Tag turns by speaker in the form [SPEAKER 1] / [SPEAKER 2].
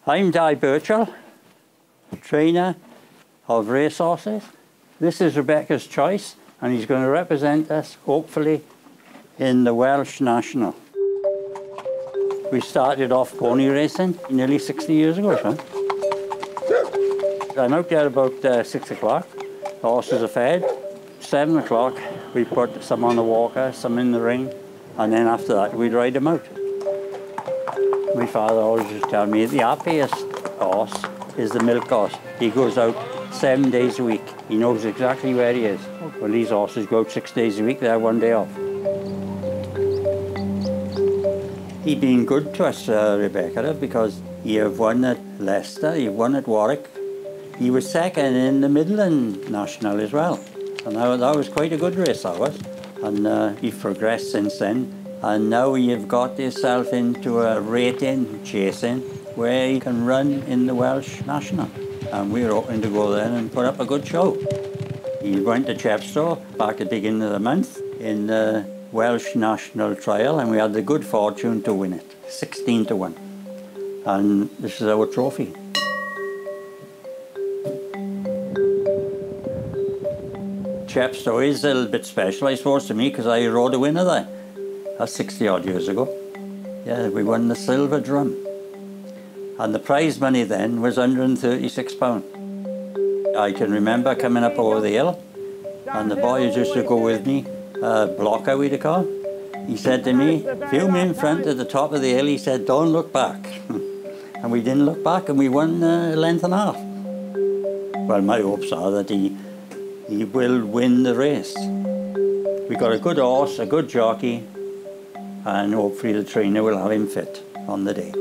[SPEAKER 1] I'm Burchell, trainer of racehorses. This is Rebecca's choice, and he's going to represent us, hopefully, in the Welsh National. We started off pony racing nearly 60 years ago, son. I'm out there about 6 o'clock. The horses are fed. 7 o'clock, we put some on the walker, some in the ring, and then after that, we'd ride them out. My father always used to tell me the happiest horse is the milk horse. He goes out 7 days a week. He knows exactly where he is. Well, these horses go out 6 days a week, they have 1 day off. He's been good to us, Rebecca, because he have won at Leicester, he won at Warwick. He was second in the Midland National as well. And that was quite a good race, that was. And he's progressed since then. And now you've got yourself into a rating, chasing, where you can run in the Welsh National. And we're hoping to go there and put up a good show. He went to Chepstow back at the beginning of the month in the Welsh National Trial, and we had the good fortune to win it, 16 to 1. And this is our trophy. Chepstow is a little bit special, I suppose, to me, because I rode a winner there. That's 60 odd years ago. Yeah, we won the silver drum. And the prize money then was £136. I can remember coming up over the hill, and the boys used to go with me, blocker we'd call. He said to me, a few men in front at the top of the hill, he said, don't look back. And we didn't look back, and we won a length and a half. Well, my hopes are that he will win the race. We got a good horse, a good jockey, and hopefully the trainer will have him fit on the day.